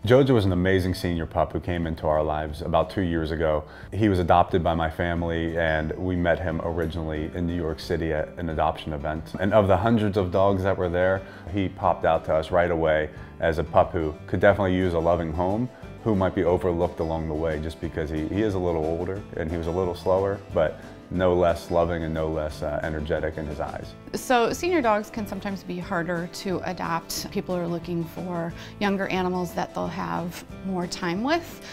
Jojo was an amazing senior pup who came into our lives about 2 years ago. He was adopted by my family, and we met him originally in New York City at an adoption event. And of the hundreds of dogs that were there, he popped out to us right away as a pup who could definitely use a loving home, who might be overlooked along the way just because he is a little older and he was a little slower, but no less loving and no less energetic in his eyes. So senior dogs can sometimes be harder to adopt. People are looking for younger animals that they'll have more time with.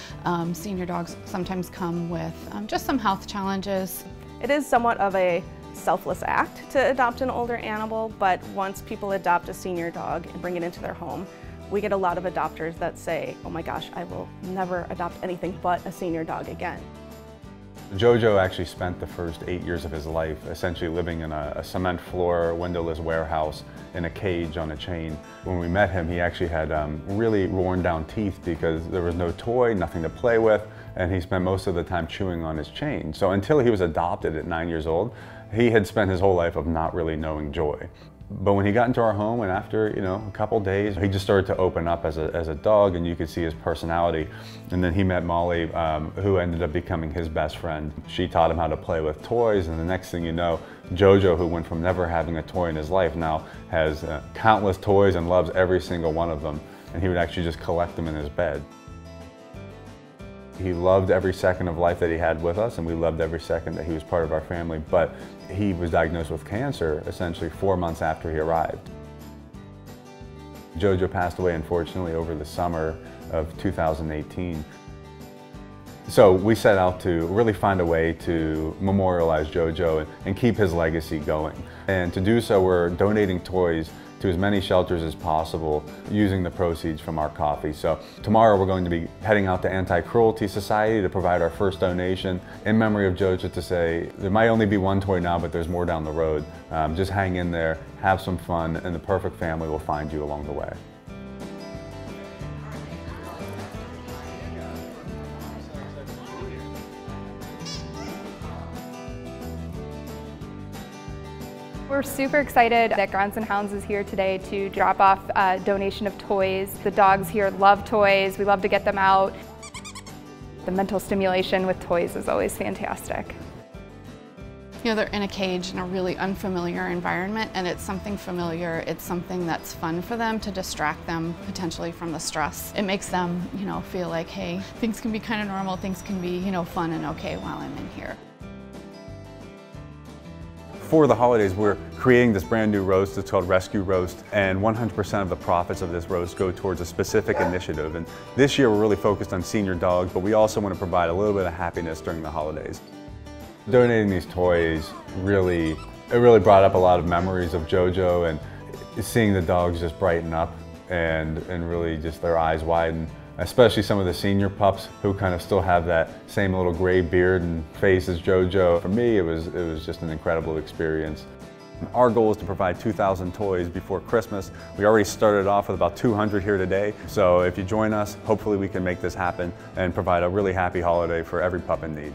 Senior dogs sometimes come with just some health challenges. It is somewhat of a selfless act to adopt an older animal, but once people adopt a senior dog and bring it into their home, we get a lot of adopters that say, oh my gosh, I will never adopt anything but a senior dog again. Jojo actually spent the first 8 years of his life essentially living in a cement floor, windowless warehouse in a cage on a chain. When we met him, he actually had really worn down teeth because there was no toy, nothing to play with, and he spent most of the time chewing on his chain. So until he was adopted at 9 years old, he had spent his whole life of not really knowing joy. But when he got into our home, and after a couple days, he just started to open up as a dog, and you could see his personality. And then he met Molly, who ended up becoming his best friend. She taught him how to play with toys, and the next thing you know, Jojo, who went from never having a toy in his life, now has countless toys and loves every single one of them. And he would actually just collect them in his bed. He loved every second of life that he had with us, and we loved every second that he was part of our family, but he was diagnosed with cancer essentially 4 months after he arrived. Jojo passed away, unfortunately, over the summer of 2018. So we set out to really find a way to memorialize Jojo and keep his legacy going. And to do so, we're donating toys to as many shelters as possible using the proceeds from our coffee. So tomorrow we're going to be heading out to Anti-Cruelty Society to provide our first donation in memory of Jojo, to say there might only be one toy now, but there's more down the road. Just hang in there, have some fun, and the perfect family will find you along the way. We're super excited that Grounds and Hounds is here today to drop off a donation of toys. The dogs here love toys. We love to get them out. The mental stimulation with toys is always fantastic. They're in a cage in a really unfamiliar environment, and it's something familiar. It's something that's fun for them to distract them potentially from the stress. It makes them, feel like, hey, things can be kind of normal, things can be, fun and okay while I'm in here. For the holidays, we're creating this brand new roast. It's called Rescue Roast, and 100% of the profits of this roast go towards a specific initiative. And this year we're really focused on senior dogs, but we also want to provide a little bit of happiness during the holidays. Donating these toys really brought up a lot of memories of Jojo, and seeing the dogs just brighten up and really just their eyes widen. Especially some of the senior pups who kind of still have that same little gray beard and face as Jojo. For me, it was just an incredible experience. Our goal is to provide 2,000 toys before Christmas. We already started off with about 200 here today. So if you join us, hopefully we can make this happen and provide a really happy holiday for every pup in need.